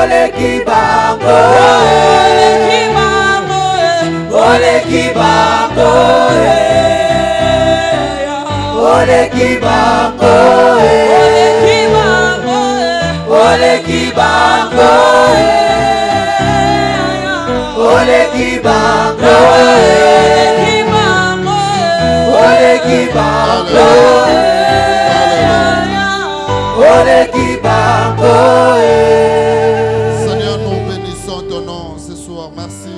Ole kibango, ole kibango, ole kibango, ole kibango, ole kibango, ole kibango, ole kibango. Seigneur, nous bénissons ton nom ce soir. Merci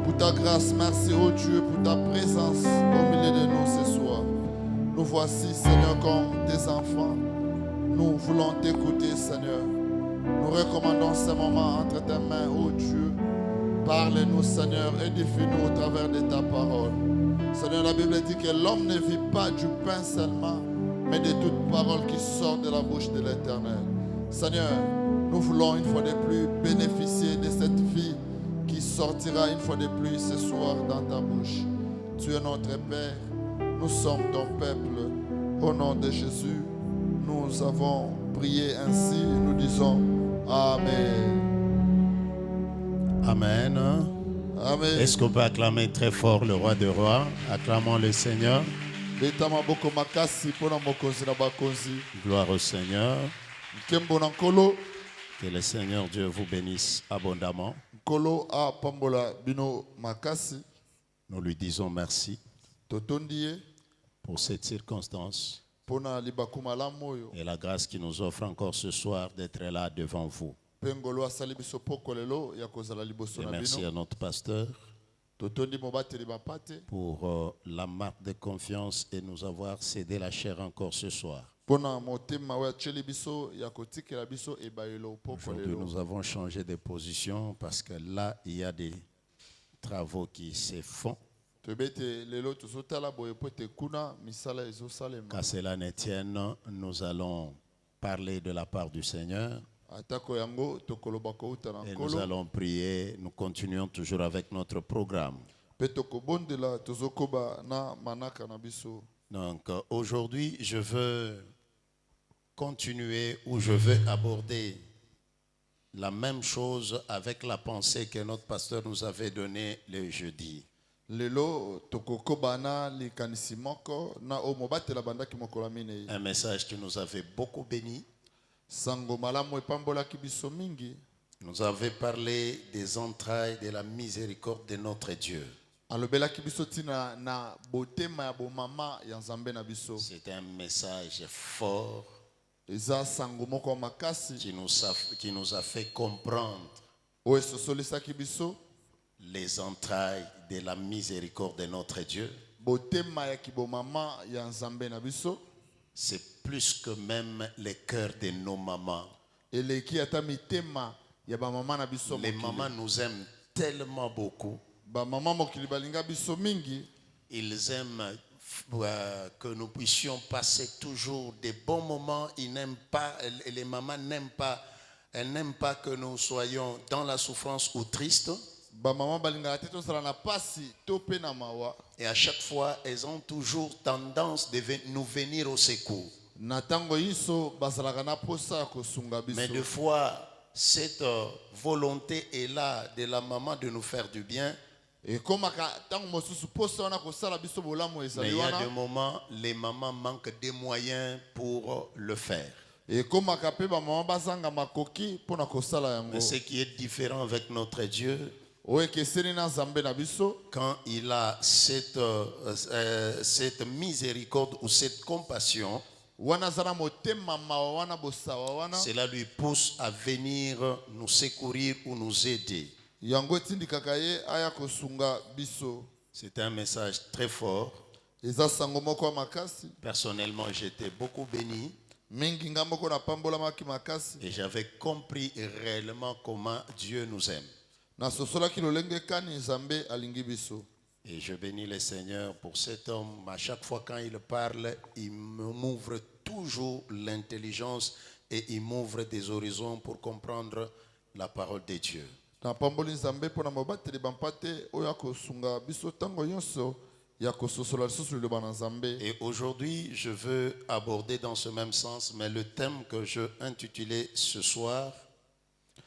pour ta grâce. Merci, oh Dieu, pour ta présence au milieu de nous ce soir. Nous voici, Seigneur, comme tes enfants. Nous voulons t'écouter, Seigneur. Nous recommandons ce moment entre tes mains, oh Dieu. Parle-nous, Seigneur, édifie-nous au travers de ta parole. Seigneur, la Bible dit que l'homme ne vit pas du pain seulement, mais de toute parole qui sort de la bouche de l'Éternel. Seigneur, nous voulons une fois de plus bénéficier de cette vie qui sortira une fois de plus ce soir dans ta bouche. Tu es notre Père, nous sommes ton peuple. Au nom de Jésus, nous avons prié ainsi, nous disons Amen. Amen. Amen. Est-ce qu'on peut acclamer très fort le roi des rois? Acclamons le Seigneur. Gloire au Seigneur. Que le Seigneur Dieu vous bénisse abondamment. Nous lui disons merci pour cette circonstance et la grâce qu'il nous offre encore ce soir d'être là devant vous. Et merci à notre pasteur pour la marque de confiance et nous avoir cédé la chair encore ce soir. Aujourd'hui, nous avons changé de position parce que là, il y a des travaux qui se font. Qu'à cela ne tienne, nous allons parler de la part du Seigneur. Et nous allons prier. Nous continuons toujours avec notre programme. Donc aujourd'hui, je veux continuer ou je veux aborder la même chose avec la pensée que notre pasteur nous avait donnée le jeudi. Un message qui nous avait beaucoup béni. Nous avons parlé des entrailles de la miséricorde de notre Dieu. C'est un message fort qui nous a fait comprendre les entrailles de la miséricorde de notre Dieu. C'est plus que même le cœur de nos mamans. Les mamans nous aiment tellement beaucoup. Ils aiment que nous puissions passer toujours des bons moments. Ils n'aiment pas, les mamans n'aiment pas, elles n'aiment pas que nous soyons dans la souffrance ou tristes. Et à chaque fois, elles ont toujours tendance de nous venir au secours. Mais des fois, cette volonté est là de la maman de nous faire du bien. Mais il y a des moments, les mamans manquent des moyens pour le faire. Mais ce qui est différent avec notre Dieu, quand il a cette miséricorde ou cette compassion, cela lui pousse à venir nous secourir ou nous aider. C'est un message très fort. Personnellement, j'étais beaucoup béni. Et j'avais compris réellement comment Dieu nous aime. Et je bénis le Seigneur pour cet homme. À chaque fois quand il parle, il m'ouvre toujours l'intelligence et il m'ouvre des horizons pour comprendre la parole de Dieu. Et aujourd'hui, je veux aborder dans ce même sens, mais le thème que je intitulé ce soir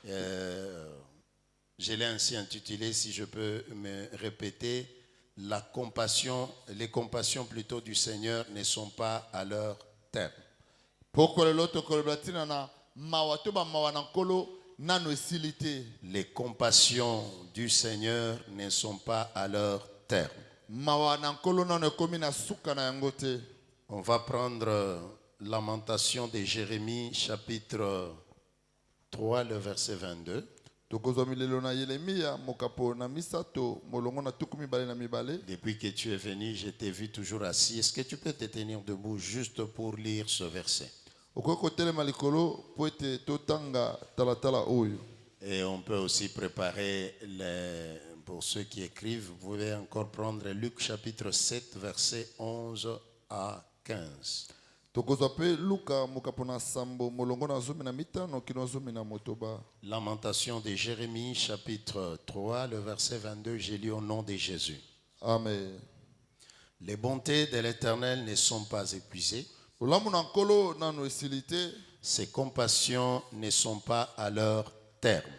Je l'ai ainsi intitulé, si je peux me répéter, les compassions plutôt du Seigneur ne sont pas à leur terme. Les compassions du Seigneur ne sont pas à leur terme. On va prendre Lamentation de Jérémie, chapitre 3, le verset 22. Depuis que tu es venu, je t'ai vu toujours assis. Est-ce que tu peux te tenir debout juste pour lire ce verset? Et on peut aussi préparer, pour ceux qui écrivent, vous pouvez encore prendre Luc chapitre 7, verset 11 à 15. Lamentation de Jérémie, chapitre 3, le verset 22, j'ai lu au nom de Jésus. Amen. Les bontés de l'Éternel ne sont pas épuisées. Ses compassions ne sont pas à leur terme.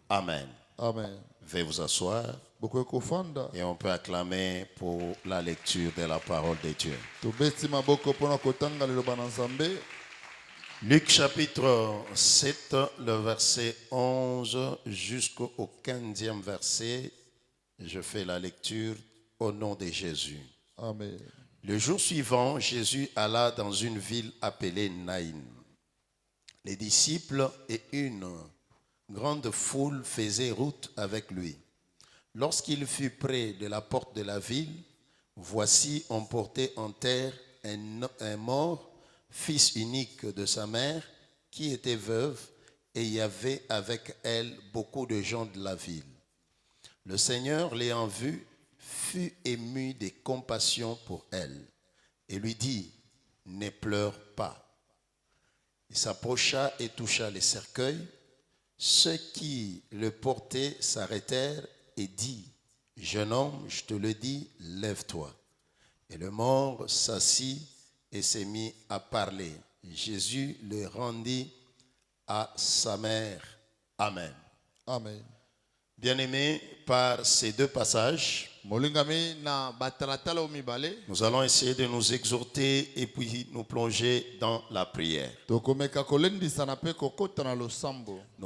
Amen. Amen. Veuillez vous asseoir et on peut acclamer pour la lecture de la parole de Dieu. Luc chapitre 7, le verset 11 jusqu'au 15e verset. Je fais la lecture au nom de Jésus. Amen. Le jour suivant, Jésus alla dans une ville appelée Naïn. Les disciples et une grande foule faisaient route avec lui. Lorsqu'il fut près de la porte de la ville, voici, on portait en terre un mort, fils unique de sa mère, qui était veuve, et il y avait avec elle beaucoup de gens de la ville. Le Seigneur, l'ayant vue, fut ému de compassion pour elle, et lui dit, ne pleure pas. Il s'approcha et toucha les cercueils. Ceux qui le portaient s'arrêtèrent et dit, jeune homme, je te le dis, lève-toi. Et le mort s'assit et s'est mis à parler. Jésus le rendit à sa mère. Amen. Amen. Bien-aimés, par ces deux passages, nous allons essayer de nous exhorter et puis nous plonger dans la prière. Nous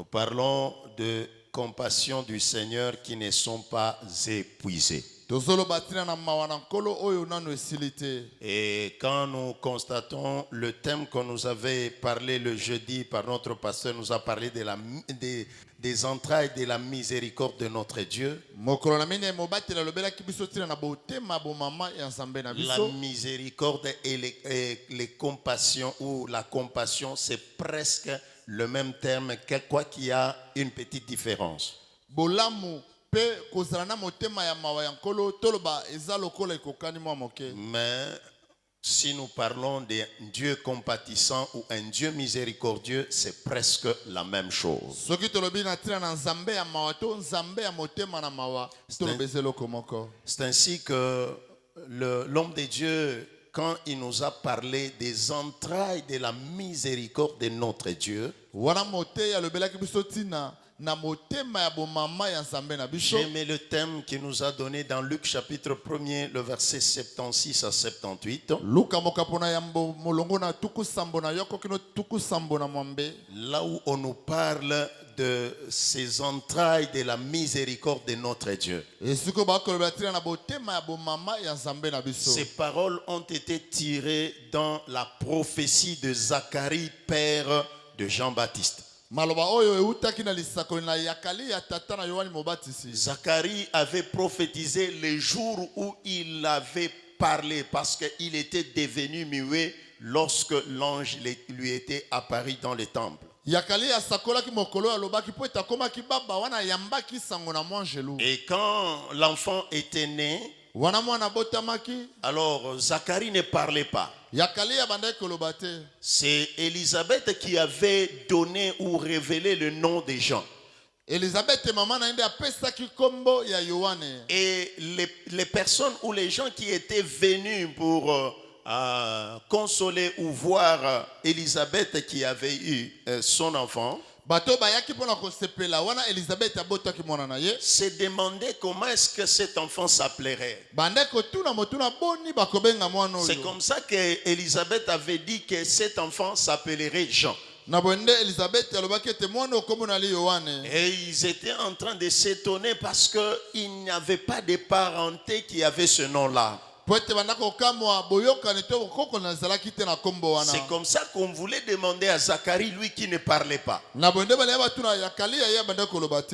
parlons de compassion du Seigneur qui ne sont pas épuisées. Et quand nous constatons le thème qu'on nous avait parlé le jeudi par notre pasteur, nous a parlé des entrailles de la miséricorde de notre Dieu. La miséricorde et les compassions ou la compassion, c'est presque le même terme, quoi qu'il y a une petite différence. Mais si nous parlons d'un Dieu compatissant ou un Dieu miséricordieux, c'est presque la même chose. C'est ainsi que l'homme de Dieu, quand il nous a parlé des entrailles de la miséricorde de notre Dieu, j'aimais le thème qu'il nous a donné dans Luc chapitre 1er, le verset 76 à 78. Là où on nous parle de ces entrailles de la miséricorde de notre Dieu. Ces paroles ont été tirées dans la prophétie de Zacharie, père de Jean-Baptiste. Zacharie avait prophétisé les jours où il avait parlé parce qu'il était devenu muet lorsque l'ange lui était apparu dans le temple. Et quand l'enfant était né, alors Zacharie ne parlait pas. C'est Élisabeth qui avait donné ou révélé le nom des gens. Et les personnes ou les gens qui étaient venus pour consoler ou voir Élisabeth qui avait eu son enfant, se demander comment est-ce que cet enfant s'appellerait. C'est comme ça qu'Élisabeth avait dit que cet enfant s'appellerait Jean. Et ils étaient en train de s'étonner parce qu'il n'y avait pas de parenté qui avait ce nom-là. C'est comme ça qu'on voulait demander à Zacharie, lui qui ne parlait pas.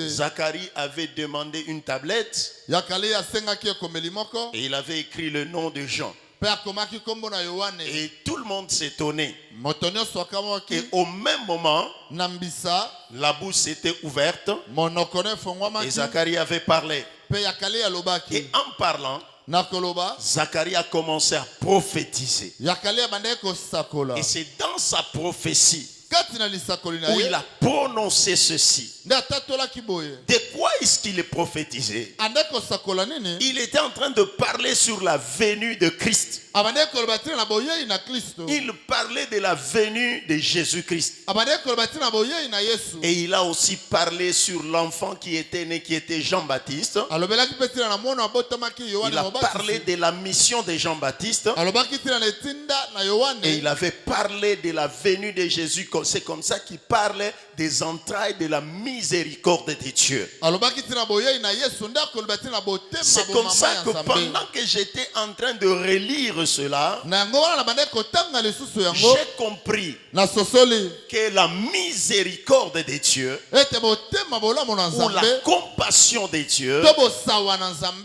Zacharie avait demandé une tablette et il avait écrit le nom de Jean. Et tout le monde s'étonnait. Et au même moment, la bouche s'était ouverte et Zacharie avait parlé. Et en parlant, Zacharie a commencé à prophétiser. Et c'est dans sa prophétie où il a prononcé ceci. De quoi est-ce qu'il est prophétisé? Il était en train de parler sur la venue de Christ. Il parlait de la venue de Jésus-Christ. Et il a aussi parlé sur l'enfant qui était né, qui était Jean-Baptiste. Il a parlé de la mission de Jean-Baptiste. Et il avait parlé de la venue de Jésus. C'est comme ça qu'il parlait des entrailles de la miséricorde de Dieu. C'est comme ça que pendant que j'étais en train de relire cela, j'ai compris que la miséricorde de Dieu ou la compassion de Dieu,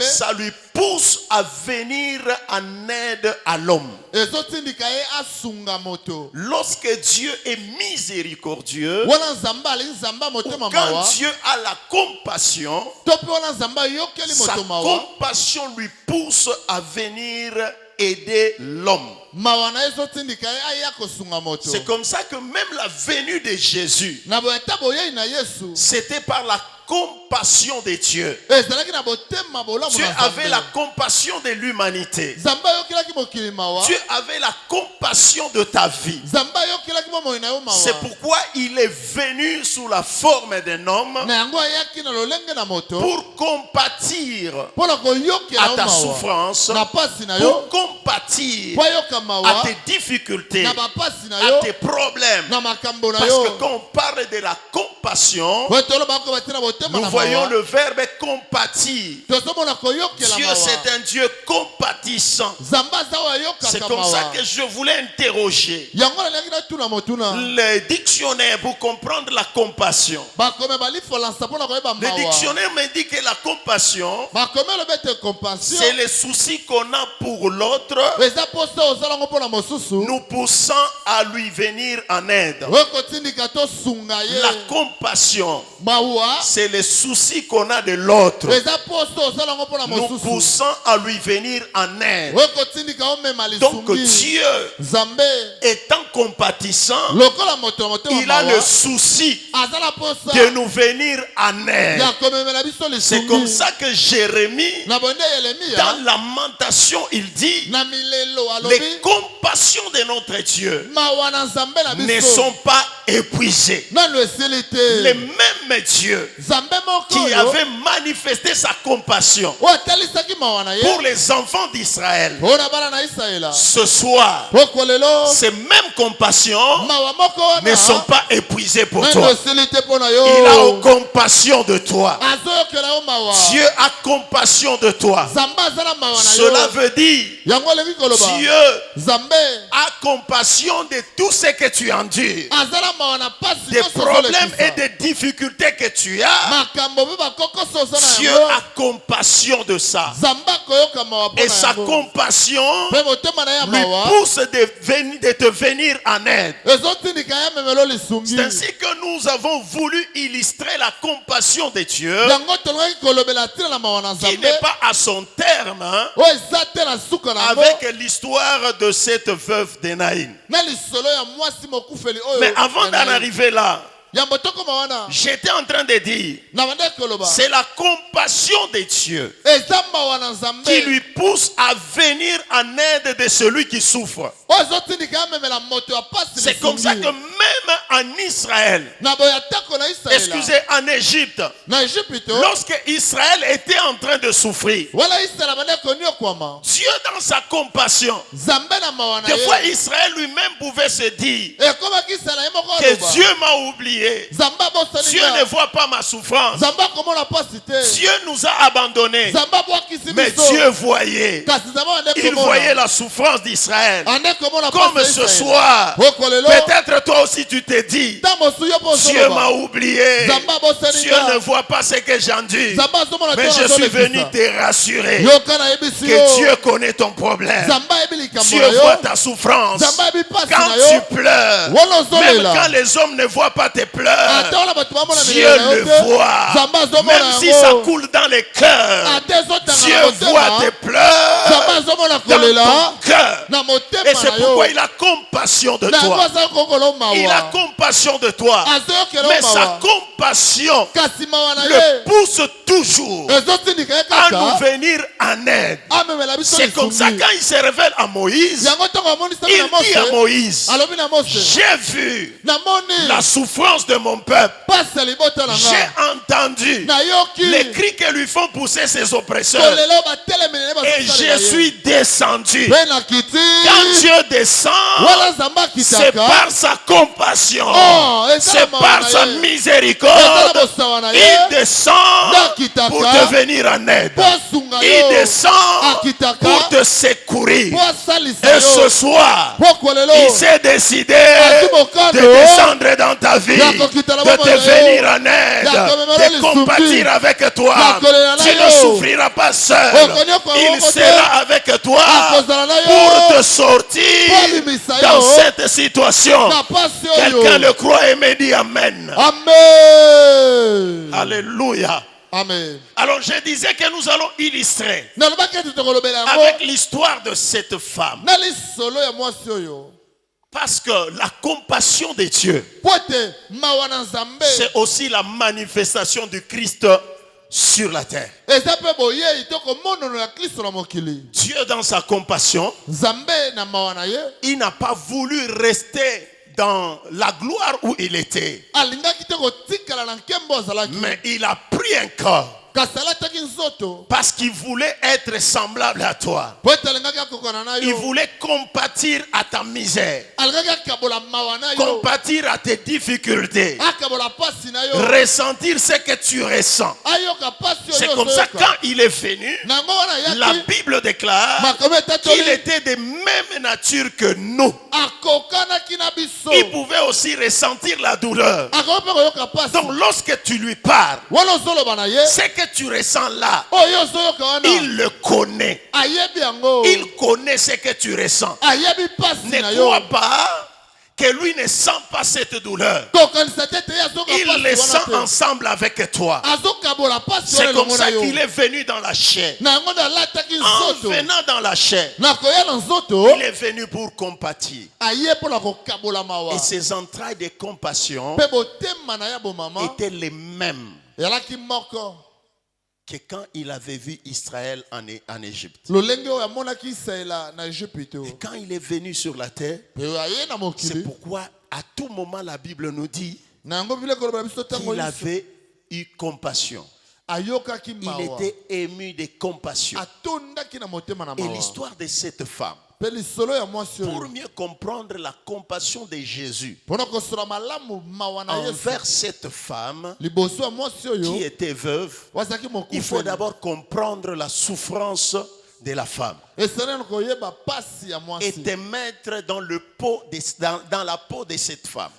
ça lui pousse à venir en aide à l'homme. Lorsque Dieu est miséricordieux, quand Dieu a la compassion, sa compassion lui pousse à venir aider l'homme. C'est comme ça que même la venue de Jésus, c'était par la compassion de Dieu. Dieu avait la compassion de l'humanité. Dieu avait la compassion de ta vie. C'est pourquoi il est venu sous la forme d'un homme pour compatir à ta souffrance, pour compatir à tes difficultés, à tes problèmes. Parce que quand on parle de la compassion, nous voyons le verbe compatir. Dieu, c'est un Dieu compatissant. C'est comme ça que je voulais interroger le dictionnaire pour comprendre la compassion. Le dictionnaire me dit que la compassion, c'est le souci qu'on a pour l'autre, nous poussant à lui venir en aide. La compassion, c'est le souci qu'on a de l'autre, nous poussant à lui venir en aide. Donc Dieu, étant compatissant, il a le souci de nous venir en aide. C'est comme ça que Jérémie, dans Lamentation, il dit: les compassions de notre Dieu ne sont pas épuisées. Le même Dieu qui avait manifesté sa compassion pour les enfants d'Israël, ce soir, ces mêmes compassions ne sont pas épuisées pour toi. Il a compassion de toi. Dieu a compassion de toi. Cela veut dire Dieu a compassion de tout ce que tu endures, des problèmes et des difficultés que tu as. Dieu a compassion de ça. Et sa compassion lui pousse de te venir en aide. C'est ainsi que nous avons voulu illustrer la compassion de Dieu, qui n'est pas à son terme, hein, avec l'histoire de cette veuve d'Énaïm. Mais avant d'en arriver là, J'étais en train de dire, c'est la compassion de Dieu qui lui pousse à venir en aide de celui qui souffre. C'est comme ça que même en Israël, excusez, en Égypte, lorsque Israël était en train de souffrir, Dieu dans sa compassion, des fois Israël lui-même pouvait se dire que Dieu m'a oublié. Dieu ne voit pas ma souffrance. Dieu nous a abandonnés. Mais Dieu voyait. Il voyait la souffrance d'Israël. Comme ce soir, peut-être toi aussi tu te dis, Dieu m'a oublié. Dieu ne voit pas ce que j'endure. Mais je suis venu te rassurer que Dieu connaît ton problème. Dieu voit ta souffrance. Quand tu pleures, même quand les hommes ne voient pas tes pleurs, Dieu le voit. Même si ça coule dans les cœurs, Dieu voit tes pleurs dans ton cœur. Et c'est pourquoi il a compassion de toi. Il a compassion de toi. Mais sa compassion le pousse toujours à nous venir en aide. C'est comme ça quand il se révèle à Moïse, il dit à Moïse, j'ai vu la souffrance de mon peuple. J'ai entendu les cris que lui font pousser ses oppresseurs. Et je suis descendu. Quand Dieu descend, c'est par sa compassion, c'est par sa miséricorde. Il descend pour te venir en aide. Il descend pour te secourir. Et ce soir, il s'est décidé de descendre dans ta vie, de te venir en aide, de compatir avec toi. Tu ne souffriras pas seul. Il sera avec toi pour te sortir dans cette situation. Quelqu'un le croit et me dit Amen. Amen. Alléluia. Amen. Alors je disais que nous allons illustrer avec l'histoire de cette femme. Parce que la compassion de Dieu, c'est aussi la manifestation du Christ sur la terre. Dieu dans sa compassion, il n'a pas voulu rester dans la gloire où il était. Mais il a pris un corps. Parce qu'il voulait être semblable à toi. Il voulait compatir à ta misère, compatir à tes difficultés, ressentir ce que tu ressens. C'est comme ça quand il est venu, la Bible déclare qu'il était de même nature que nous. Il pouvait aussi ressentir la douleur. Donc lorsque tu lui parles, c'est que tu ressens là, il le connaît. Il connaît ce que tu ressens. Ne crois pas que lui ne sent pas cette douleur. Il le sent ensemble avec toi. C'est comme ça qu'il est venu dans la chair. En venant dans la chair, il est venu pour compatir. Et ses entrailles de compassion étaient les mêmes que quand il avait vu Israël en Égypte. Et quand il est venu sur la terre, c'est pourquoi à tout moment la Bible nous dit qu'il avait eu compassion. Il était ému de compassion. Et l'histoire de cette femme, pour mieux comprendre la compassion de Jésus envers cette femme qui était veuve, il faut d'abord comprendre la souffrance de la femme et te mettre dans, dans la peau de cette femme.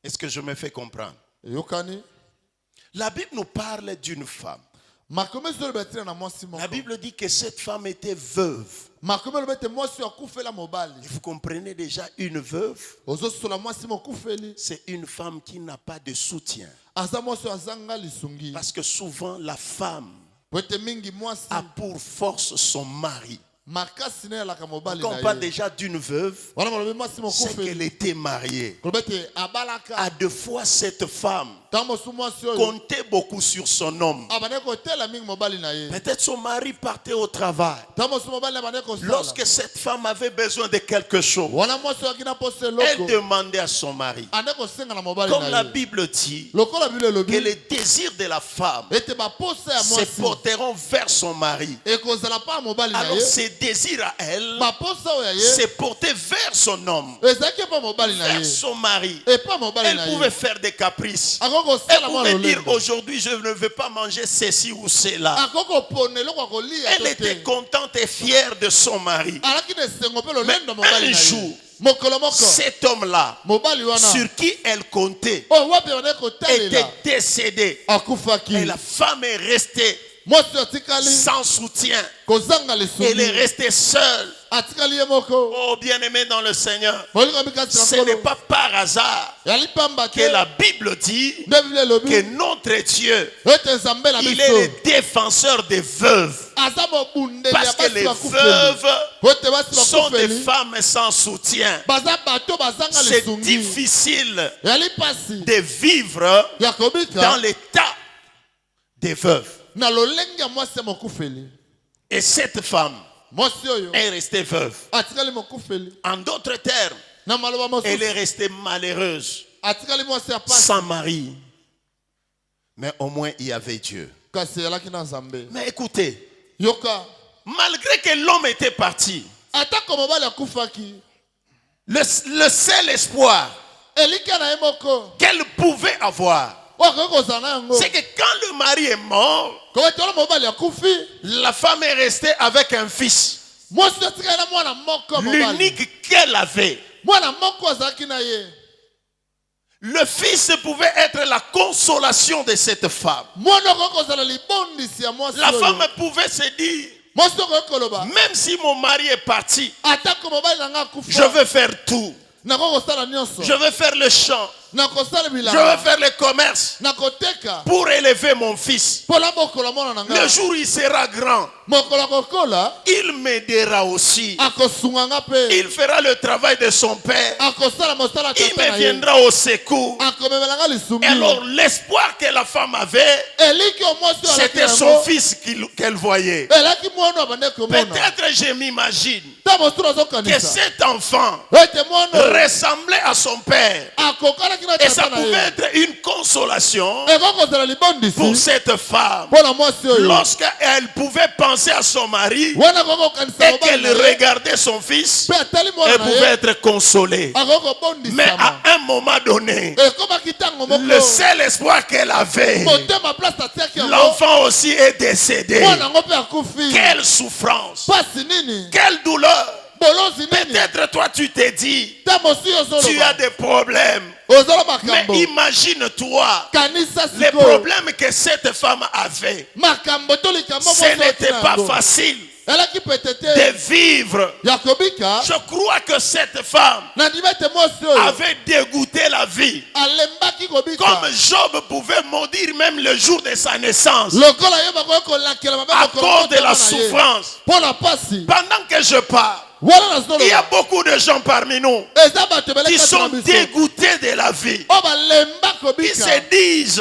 Est-ce que je me fais comprendre? La Bible nous parle d'une femme. La Bible dit que cette femme était veuve. Vous comprenez déjà, une veuve, c'est une femme qui n'a pas de soutien. Parce que souvent la femme a pour force son mari. Quand on parle déjà d'une veuve, c'est qu'elle était mariée. À deux fois, cette femme comptait beaucoup sur son homme. Peut-être son mari partait au travail. Lorsque cette femme avait besoin de quelque chose, elle demandait à son mari. Comme la Bible dit que les désirs de la femme se porteront vers son mari. Alors ses désirs à elle se portaient vers son homme, vers son mari. Elle pouvait faire des caprices. Elle pouvait dire aujourd'hui je ne veux pas manger ceci ou cela. Elle était contente et fière de son mari. Mais un jour, cet homme-là, sur qui elle comptait, était décédé. Et la femme est restée sans soutien. Elle est restée seule. Oh bien-aimé dans le Seigneur, ce n'est pas par hasard que la Bible dit que notre Dieu, il est le défenseur des veuves. Parce que les veuves sont des femmes sans soutien. C'est difficile de vivre dans l'état des veuves. Et cette femme est restée veuve. En d'autres termes, elle est restée malheureuse, sans mari. Mais au moins il y avait Dieu. Mais écoutez, malgré que l'homme était parti, le seul espoir qu'elle pouvait avoir, c'est que quand le mari est mort, la femme est restée avec un fils. L'unique qu'elle avait. Le fils pouvait être la consolation de cette femme. La femme pouvait se dire, même si mon mari est parti, je veux faire tout. Je veux faire le champ. Je veux faire le commerce pour élever mon fils. Le jour où il sera grand, il m'aidera aussi. Il fera le travail de son père. Il me viendra au secours. Alors l'espoir que la femme avait, c'était son fils qu'elle voyait. Peut-être je m'imagine que cet enfant ressemblait à son père. Et ça pouvait être une consolation pour cette femme. Lorsqu'elle pouvait penser à son mari et qu'elle regardait son fils, elle pouvait être consolée. Mais à un moment donné, le seul espoir qu'elle avait, l'enfant aussi est décédé. Quelle souffrance, quelle douleur. Peut-être toi tu t'es dit, tu as des problèmes. Mais imagine-toi les problèmes que cette femme avait. Ce n'était pas facile de vivre. Je crois que cette femme avait dégoûté la vie. Comme Job pouvait maudire même le jour de sa naissance à cause de la souffrance. Pendant que je parle, il y a beaucoup de gens parmi nous qui sont dégoûtés de la vie. Ils se disent,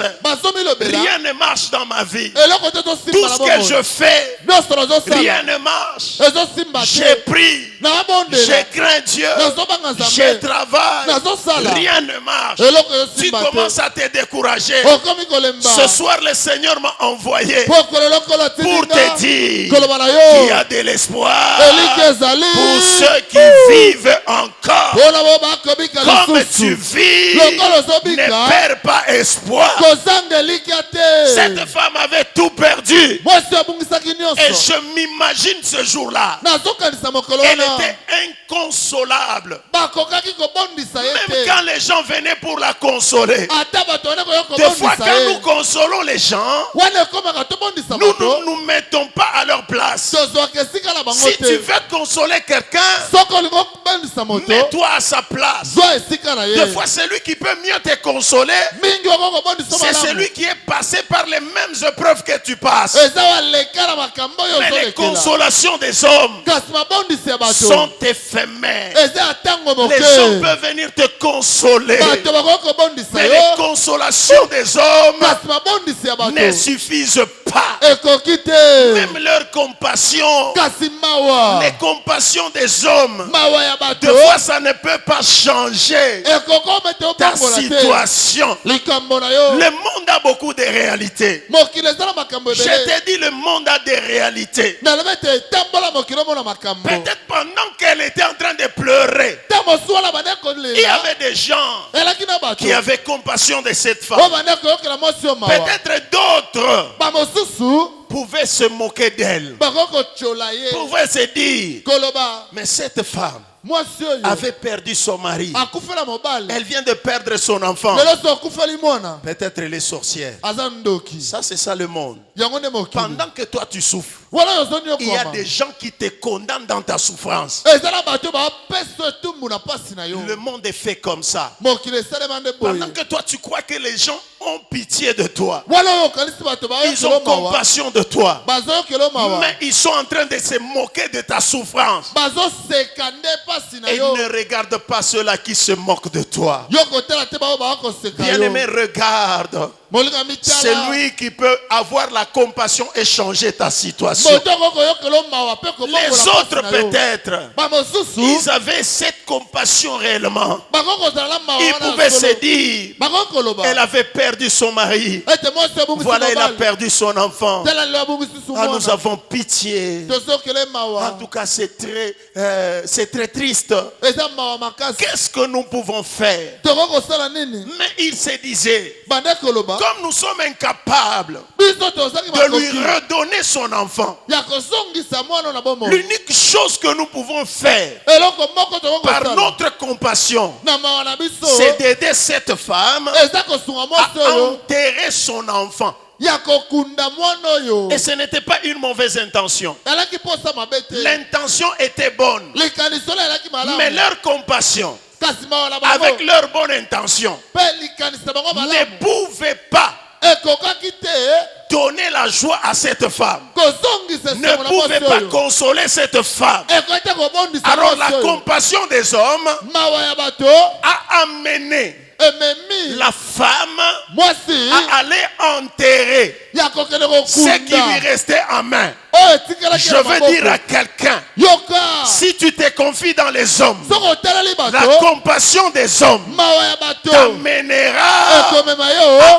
rien ne marche dans ma vie. Tout ce que je fais, rien ne marche. J'ai pris, j'ai craint Dieu, je travaille, rien ne marche. Tu commences à te décourager. Ce soir, le Seigneur m'a envoyé pour te dire qu'il y a de l'espoir pour ceux qui vivent encore. Comme tu vis, ne perds pas espoir. Cette femme avait tout perdu. Et je m'imagine ce jour-là. Elle était inconsolable. Même quand les gens venaient pour la consoler. Des fois quand nous consolons les gens, nous ne nous mettons pas à leur place. Si tu veux consoler quelqu'un, quelqu'un, mets-toi à sa place. Des fois, celui qui peut mieux te consoler, c'est celui qui est passé par les mêmes épreuves que tu passes. Mais les consolations des hommes sont éphémères. Les gens peuvent venir te consoler, mais les consolations des hommes ne suffisent pas. Même leur compassion, les compassions des hommes, des fois ça ne peut pas changer ta situation. Le monde a beaucoup de réalités. Je t'ai dit, le monde a des réalités. Peut-être pendant qu'elle était en train de pleurer, il y avait des gens qui avaient compassion de cette femme. Peut-être d'autres pouvaient se moquer d'elle, pouvaient se dire, mais cette femme avait perdu son mari, elle vient de perdre son enfant, peut-être elle est sorcière. Ça, c'est ça le monde. Pendant que toi tu souffres, il y a des gens qui te condamnent dans ta souffrance. Le monde est fait comme ça. Pendant que toi tu crois que les gens ont pitié de toi, ils ont compassion de toi, mais ils sont en train de se moquer de ta souffrance. Et ils ne regardent pas ceux-là qui se moquent de toi. Bien-aimé, regarde. C'est lui qui peut avoir la compassion et changer ta situation. Les autres peut-être, ils avaient cette compassion réellement. Ils pouvaient se dire, elle avait perdu son mari, voilà, elle a perdu son enfant. Ah, nous avons pitié. En tout cas, c'est très triste. Qu'est-ce que nous pouvons faire? Mais il se disait, comme nous sommes incapables de lui redonner son enfant, l'unique chose que nous pouvons faire par notre compassion, c'est d'aider cette femme à enterrer son enfant. Et ce n'était pas une mauvaise intention. L'intention était bonne, mais leur compassion, avec leur bonne intention, ne pouvait pas donner la joie à cette femme, ne pouvait pas consoler cette femme. Alors la compassion des hommes a amené la femme à aller enterrer ce qui lui restait en main. Je veux dire à quelqu'un, si tu te confies dans les hommes, la compassion des hommes t'amènera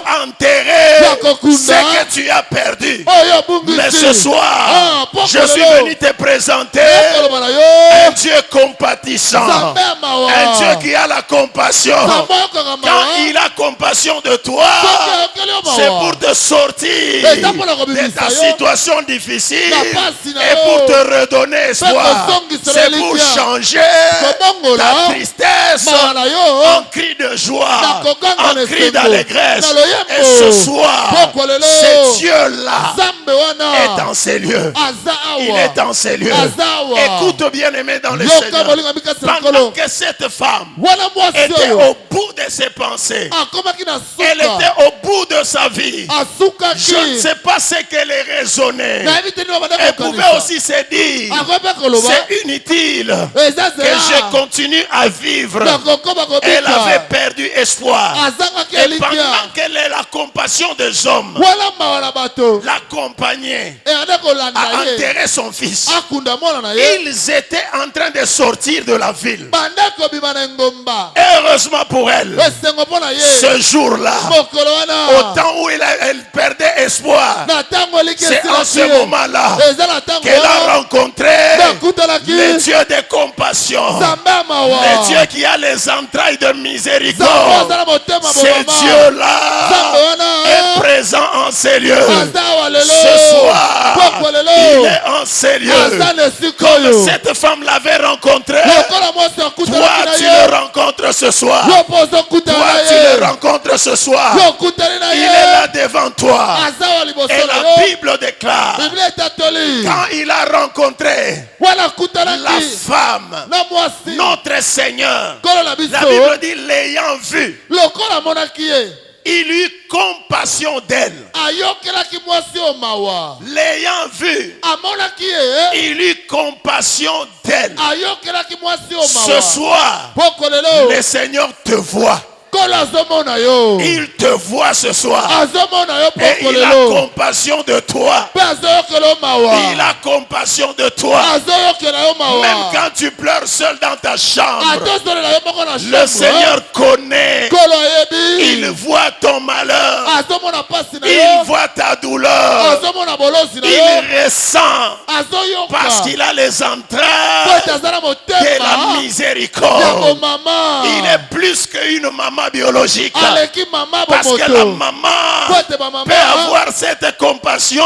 à enterrer ce que tu as perdu. Mais ce soir, je suis venu te présenter un Dieu compatissant, un Dieu qui a la compassion. Quand il a compassion de toi, c'est pour te sortir de ta situation difficile et pour te redonner espoir. C'est pour changer ta tristesse en cri de joie, en cri d'allégresse. Et ce soir, ce Dieu-là est en ces lieux. Il est en ces lieux. Écoute bien aimé dans le Seigneur. Pendant que cette femme était au bout de ses pensées, elle était au bout de sa vie, je ne sais pas ce qu'elle raisonnait. Elle pouvait aussi se dire, c'est inutile que je continue à vivre. Elle avait perdu espoir. Et pendant qu'elle ait la compassion des hommes, l'accompagnait à enterrer son fils. Ils étaient en train de sortir de la ville. Et heureusement pour elle, ce jour-là, au temps où elle perdait espoir, c'est en ce moment-là qu'elle a rencontré le Dieu de compassion, le Dieu qui a les entrailles de miséricorde. Ce Dieu-là est présent en ces lieux. Ce soir, il est en ces lieux. Comme cette femme l'avait rencontré, toi tu le rencontres ce soir. Toi tu le rencontres ce soir. Il est là devant toi. Et la Bible déclare, quand il a rencontré la femme, notre Seigneur, la Bible dit, l'ayant vu, il eut compassion d'elle. L'ayant vu, il eut compassion d'elle. Ce soir, le Seigneur te voit. Il te voit ce soir. Et il a compassion de toi. Il a compassion de toi. Même quand tu pleures seul dans ta chambre, le Seigneur connaît. Il voit ton malheur. Il voit ta douleur. Il ressent parce qu'il a les entrailles de la miséricorde. Il est plus qu'une maman biologique, parce que la maman peut avoir cette compassion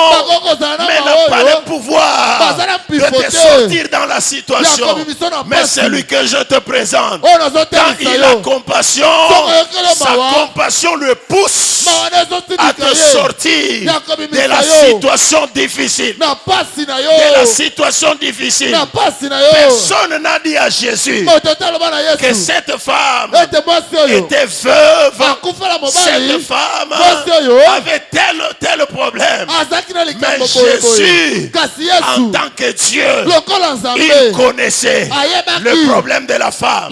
mais n'a pas le pouvoir de te sortir dans la situation. Mais celui que je te présente, quand il a compassion, sa compassion le pousse à te sortir de la situation difficile. De la situation difficile. Personne n'a dit à Jésus que cette femme était veuve. Cette femme avait tel problème. Mais Jésus, en tant que Dieu, il connaissait le problème de la femme.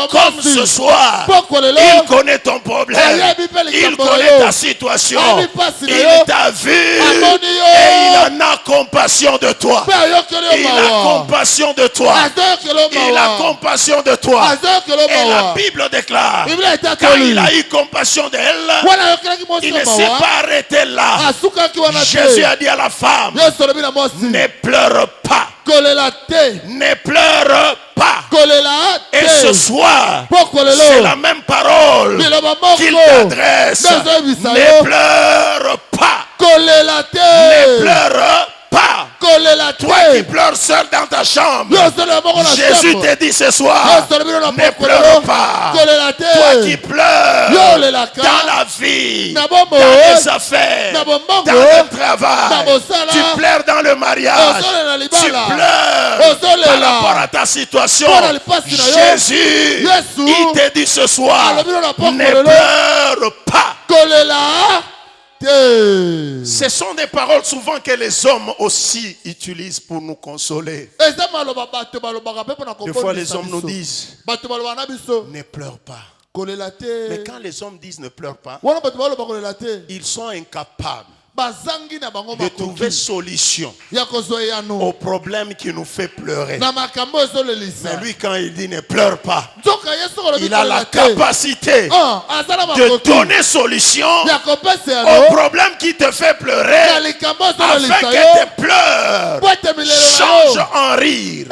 Comme ce soir, il connaît ton problème. Il connaît ta situation. Il t'a vu et il en a compassion de toi. Il a compassion de toi. Il a compassion de toi. Et la Bible déclare, quand il a eu compassion d'elle, il ne s'est pas arrêté là. Jésus a dit à la femme, ne pleure pas. Ne pleure pas. Et ce soir, c'est la même parole qu'il t'adresse. Ne pleure pas. Ne pleure pas. Toi qui pleures seul dans ta chambre, Jésus te dit ce soir, ne pleure pas. Toi qui pleures dans la vie, dans les affaires, dans le travail, tu pleures dans le mariage, tu pleures par rapport à ta situation, Jésus, il te dit ce soir, ne pleure pas. Ce sont des paroles souvent que les hommes aussi utilisent pour nous consoler. Des fois les hommes nous disent, ne pleure pas. Mais quand les hommes disent ne pleure pas, ils sont incapables de trouver solution au problème qui nous fait pleurer. Mais lui, quand il dit ne pleure pas, il a la capacité de donner solution au problème qui te fait pleurer, afin que tes pleurs changent en rire,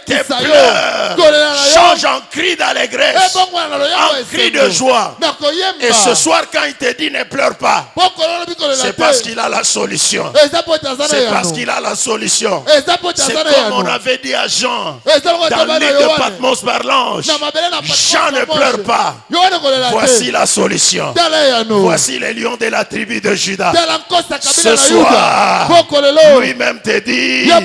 tes pleurs changent en cri d'allégresse, en cri de joie. Et ce soir, quand il te dit ne pleure pas, c'est parce qu'il a la solution. C'est parce qu'il a la solution. C'est comme on avait dit à Jean dans le livre de Patmos par l'ange, Jean ne pleure pas. Voici la solution. Voici les lions de la tribu de Juda. Ce soir, lui-même te dit, ne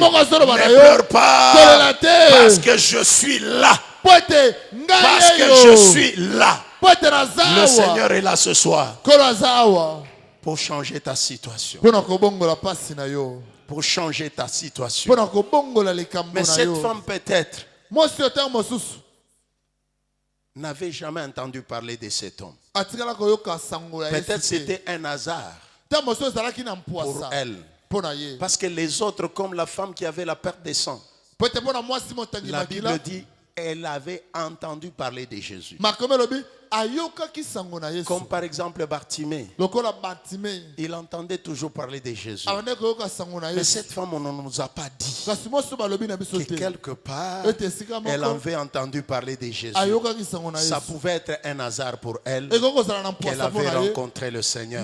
pleure pas, parce que je suis là. Parce que je suis là. Le Seigneur est là ce soir pour changer ta situation. Pour changer ta situation. Mais cette femme peut-être n'avait jamais entendu parler de cet homme. Peut-être c'était un hasard pour elle. Parce que les autres, comme la femme qui avait la perte de sang, la Bible dit, elle avait entendu parler de Jésus. Comme par exemple Bartimée. Il entendait toujours parler de Jésus. Mais cette femme, on ne nous a pas dit que quelque part, elle avait entendu parler de Jésus. Ça pouvait être un hasard pour elle qu'elle avait rencontré le Seigneur.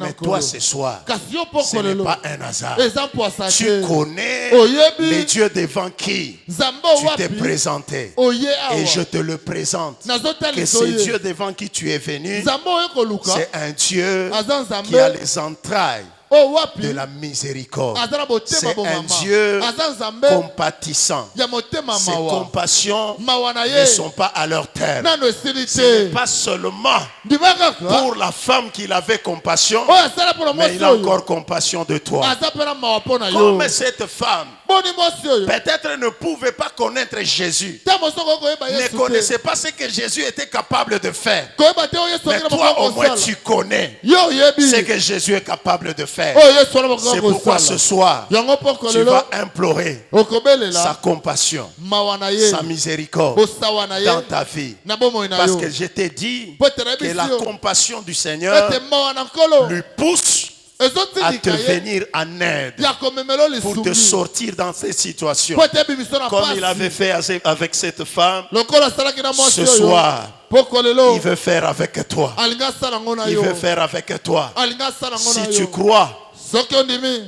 Mais toi ce soir, ce n'est pas un hasard. Tu connais les dieux devant qui tu t'es présenté. Et je te le présente. Que ces dieux Dieu devant qui tu es venu, c'est un Dieu qui a les entrailles de la miséricorde. C'est un Dieu compatissant. Ses compassions ne sont pas à leur terme. Ce n'est pas seulement pour la femme qu'il avait compassion, mais il a encore compassion de toi. Comme cette femme peut-être ne pouvait pas connaître Jésus, ne connaissait pas ce que Jésus était capable de faire. Mais toi au moins tu connais ce que Jésus est capable de faire. C'est pourquoi ce soir tu vas implorer sa compassion, sa miséricorde dans ta vie. Parce que je t'ai dit que la compassion du Seigneur lui pousse à te venir en aide pour te sortir dans cette situation. Comme il avait fait avec cette femme, ce soir il veut faire avec toi. Il veut faire avec toi. Si tu crois,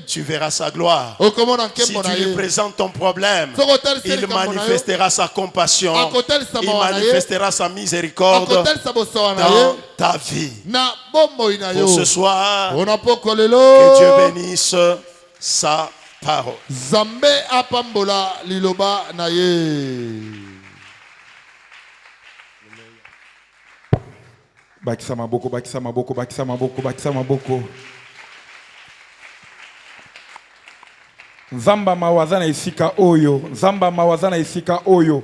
tu verras sa gloire. Si tu lui présentes ton problème, il manifestera sa compassion. Il manifestera sa miséricorde dans ta vie. Pour ce soir, que Dieu bénisse sa parole. Bakisama boko, bakisama boko, bakisama boko, bakisama boko. Nzamba mawazana isika oyo, nzamba mawazana isika oyo.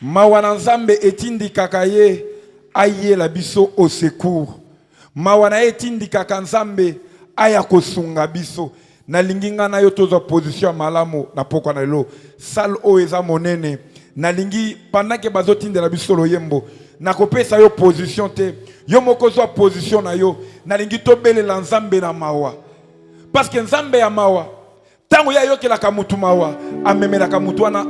Mawana nzambe etindi kakaye aye la biso au secours. Mawana etindi kaka nzambe aya kosunga biso. Na linginga na yo tozo position malamu na poko na lo. Sal o eza monene. Na lingi pendant que bazotinde la biso lo yembo. Na kopesa yo position te. Yo moko zo position na yo. Na lingi tobele la nzambe na mawa. Parce que nzambe ya mawa tango ya yoke la kamutu mawa ameme la kamutu wana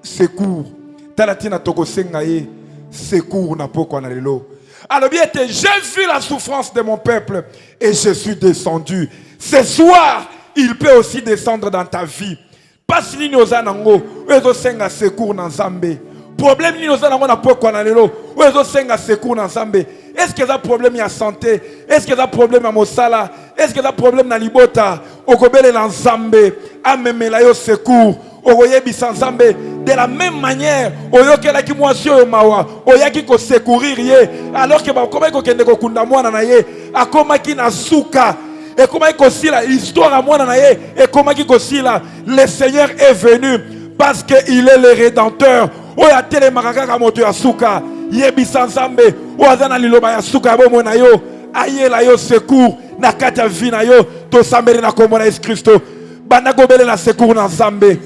secours talatina toko senga ye secours na poko na lelo. Alors bien j'ai vu la souffrance de mon peuple et je suis descendu. Ce soir il peut aussi descendre dans ta vie. Parce ni noza nango ezo senga secours na nzambe. Problème ni noza nango na poko na lelo ezo senga secours na nzambe. Est-ce que ça problème ya santé? Est-ce que ça problème à mosala? Est-ce que ça problème na libota? Okobele na nzambe amemela yo secours. Okoyebi nzambe de la même manière oyokela ki mwasi oyo mawa oyaki ko secourir ye alors que ba koma ko kende ko kunda mwana na ye akoma ki na suka et comment il kosila histoire à mwana na ye et comment il kosila le Seigneur est venu parce que il est le rédempteur. Oya tele makaka moto ya suka yebisa nzambe oazana liloba ya suka bomo na yo ayela yo secours na kati ya vie na yo to sambeli na kombo na Yesu Kristo banda kobele na secours na nzambe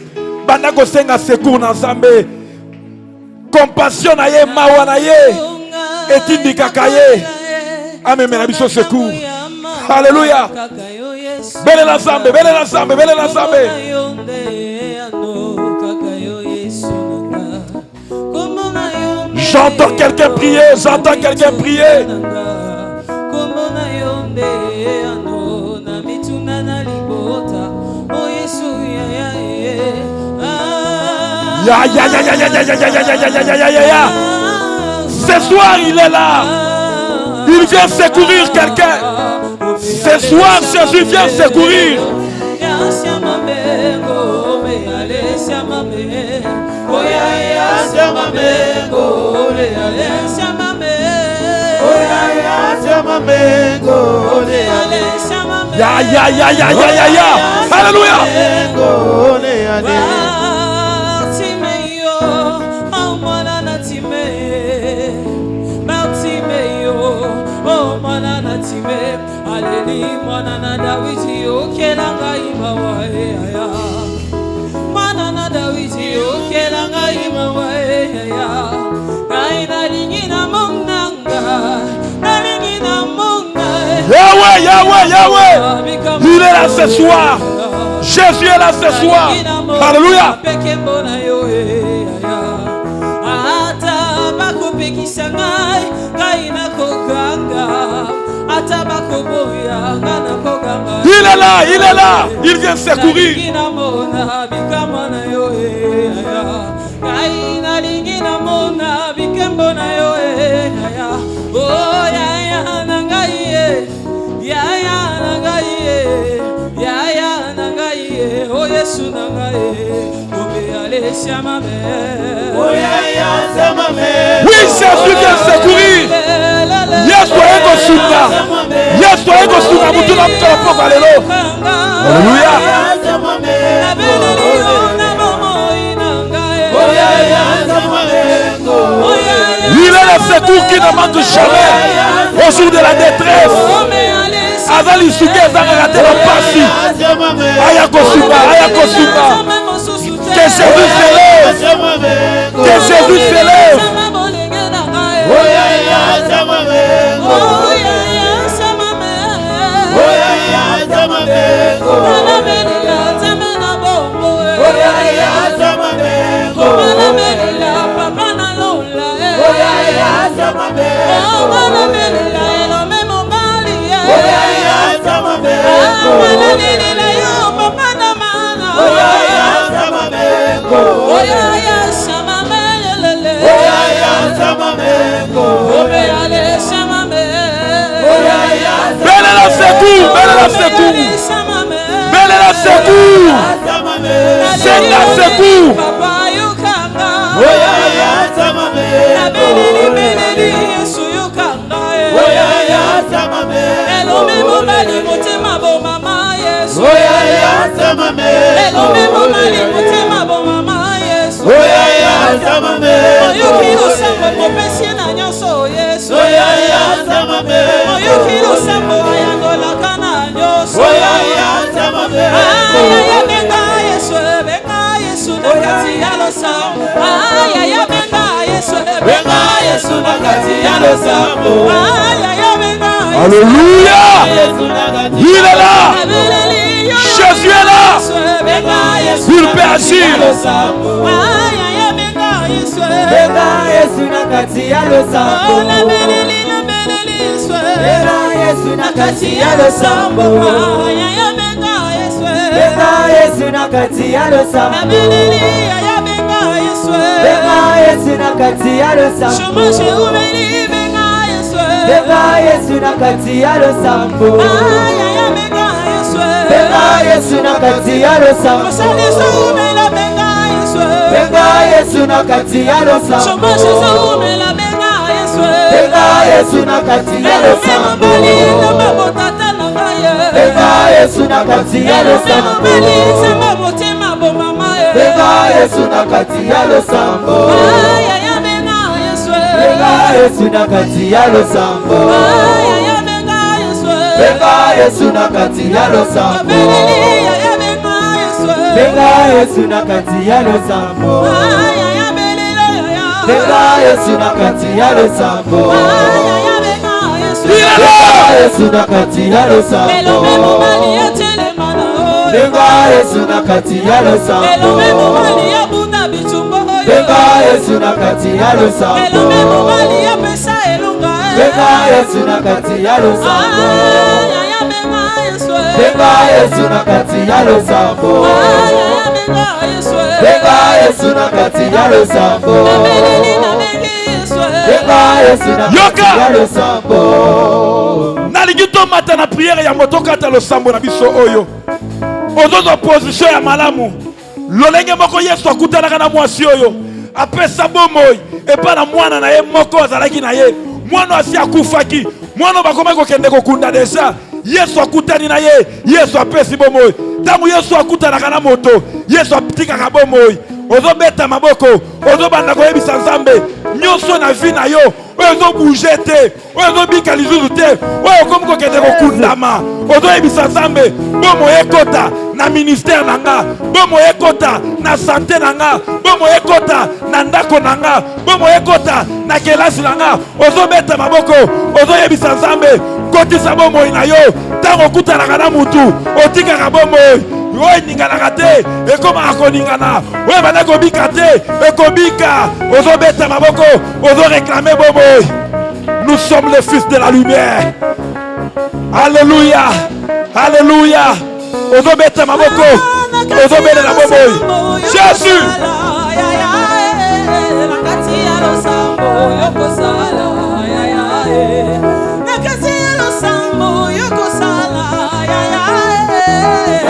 banda kosenga secours na nzambe compassion na ye mawa na ye etindikaka ye amemela biso secours. Alléluia. Bele la nzambe, bele la nzambe, bele la nzambe. J'entends quelqu'un prier, j'entends quelqu'un prier. Ya ya ya ya ya ya ya ya ya ya ya ya ya ya. Ce soir il est là. Il vient secourir quelqu'un. Ce soir Jésus vient secourir. Ya ya ya ya ya ya ya. Alléluia. Yahweh, Yahweh, Yahweh. Il est là ce soir. Jésus est là ce soir. Alléluia. Il est là, il est là. Il vient secourir. Oui, Jésus vient secourir. Yes, toi ego suka. Yes, toi ego suka. Mutuna mkala poka lelo. Alléluia. Il est le secours qui ne manque jamais au jour de la détresse. Azali suke zanga raté la passi. Ayako suka, ayako suka. Que Jésus s'élève. Que Jésus s'élève. Belle la secours, belle la secours, belle la secours, c'est la secours. Alléluia. Il est là. Jésus est là. Il peut agir. Naligito matana prière ya motoka ta lo sambo na biso oyo. Ozozo position ya malamu. Lolenge moko Yesu akutanaka na mwasi oyo. Apesa bomoi epa na mwana na ye moko azalaki na ye. Mwana asi akufaki. Mwana bakoma kokende kokunda deja. Yesu akutani na ye. Yesu apesi bomoi. Tangu Yesu akutanaka na moto. Yesu apitikaka bomoi. Ozo beta maboko. Ozo banda koyebisa Nzambe. Nyonso na vie na yo. Ozo bouger te. Ozo bika lizuzu te. Oyo komko kende kokundama. Ozo yebisa Nzambe. Bomo ekota na ministère nanga. Bomo ekota na santé nanga. Bomo ekota na ndako nanga. Bomo ekota na kelasi nanga. Ozo beta maboko. Ozo yebisa Nzambe. Kotisa bomo ina yo. Tango kutanaka na mutu. Otikaka bomo. Oyo ningana te. Ekoma akoningana. Oyo bana kobika te. Ekobika. Ozo beta maboko. Ozo réclamer bomo. Nous sommes les fils de la lumière. Alléluia. Alléluia. Ozo beta maboko. Ozo beta la bomo. Jésus.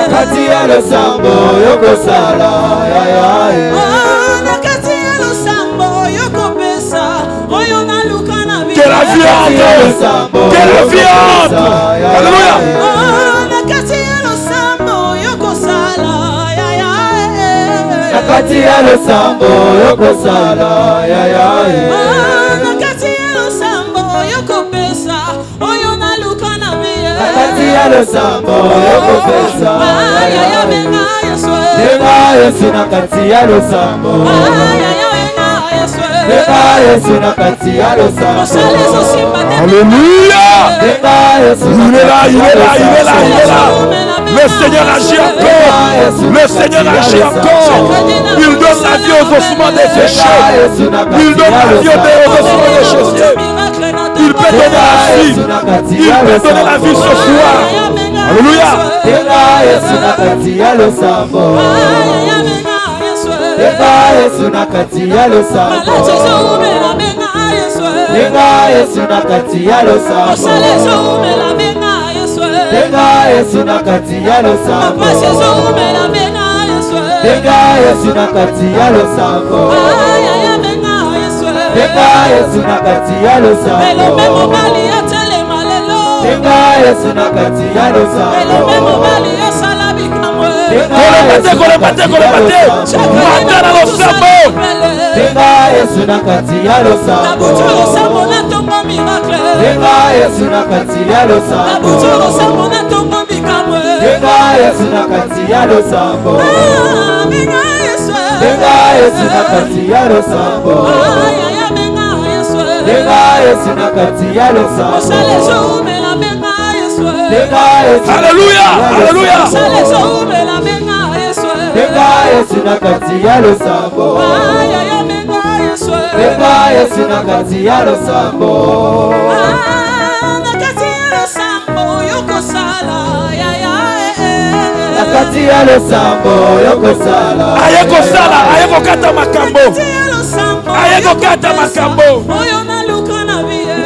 Katia le sambo yoko sala ya ya. losambo Que la vie entre. Alléluia. Nakati ya losambo yokosala ya ya nakati ya losambo yokopesa oyo naluka na vie nakati ya losambo yokopesa ya ya benga Yesu benga Yesu nakati ya losambo benga Yesu benga Yesu nakati ya losambo Alléluia. Il est là, il est là, il est là, il est là. Le Seigneur agit encore. Le Seigneur agit encore. Il donne la vie aux ossements des péchés. Il donne la vie aux ossements des chaussures. Il peut donner la vie. Il peut donner la vie ce soir. Alléluia. benga Yesu nakati ya losambo benga Yesu nakati ya losambo benga Yesu nakati ya losambo benga Yesu nakati ya losambo benga Yesu nakati ya losambo benga Yesu nakati ya losambo benga Yesu nakati ya losambo Matana losambo. benga Yesu nakati ya losambo benga Yesu nakati ya losambo benga Yesu nakati ya losambo benga Yesu nakati ya losambo benga Yesu nakati ya losambo benga Yesu Alléluia. Alléluia. benga Yesu nakati ya losambo benga Yesu nakati ya losambo nakati ya losambo yokosala Ayekosala, ayekokata makambo. Ayekokata makambo.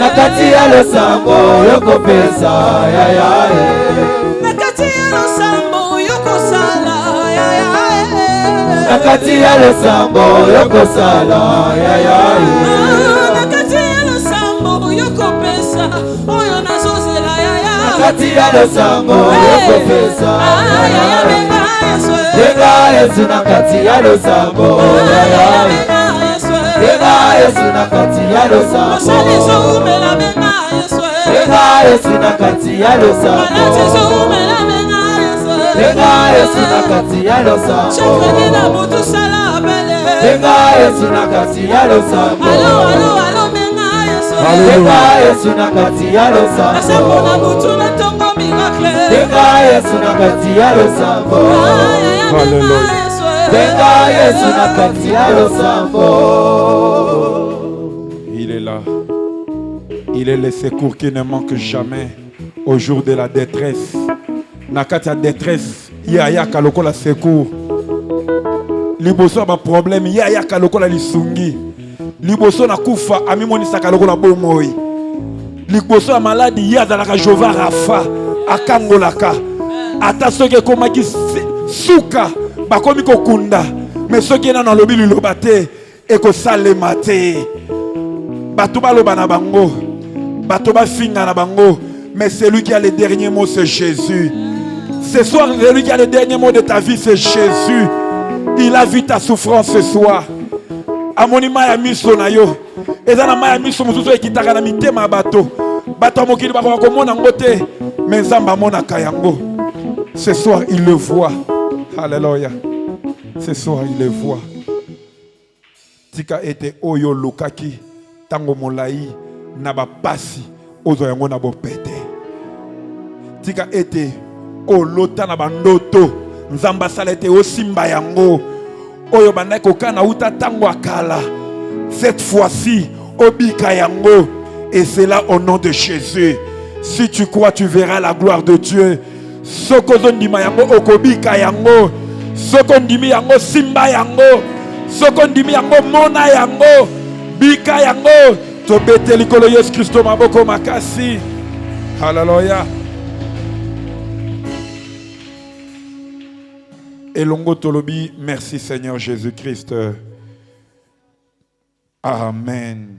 nakati ya losambo yokopesa yaya nakati ya losambo yokosala yaya nakati ya losambo yokopesa benga Yesu nakati ya losambo yaya benga Yesu nakati ya losambo benga Yesu nakati ya losambo benga Yesu nakati ya losambo benga Yesu nakati ya losambo benga Yesu nakati ya losambo benga Yesu nakati ya losambo benga Yesu nakati ya losambo. Il est là. Il est le secours qui ne manque jamais au jour de la détresse. Nakati ya détresse, yaka lokola secours. Liboso ba problème, yaka lokola lisungi. Liboso na kufa amimonisaka lokola bomoi. Liboso ya maladie yazalaka Jova Rafa akangolaka. Ata soki ekomaki suka bakomi kokunda. Mais soki na lobi liloba te ekosalema te. Bato baloba na bango. Bato ba finga na bango. Mais celui qui a le dernier mot, c'est Jésus. Ce soir, celui qui a le dernier mot de ta vie, c'est Jésus. Il a vu ta souffrance ce soir. Amoni maya miso na yo. Ezana maya miso mususu ekitaka na mitema bato. Bato mokili bako komona ngote. Mais Nzamba mona kayango. Ce soir, il le voit. Alléluia. Ce soir, il le voit. Tika ete oyo lokaki tango molai na ba pasi ozo yango na bopete. Tika ete olota na bandoto Nzamba salete osimba yango oyo bandako kana uta tango akala. Cette fois-ci obika yango et c'est là au nom de Jésus. Si tu crois, tu verras la gloire de Dieu. Soko ndima yango okobika yango. Soko ndimi yango simba yango. Soko ndimi yango mona yango. Bika yango. Tobete likolo Yesu Kristo maboko makasi. Hallelujah. Elongo tolobi, merci Seigneur Jésus-Christ. Amen.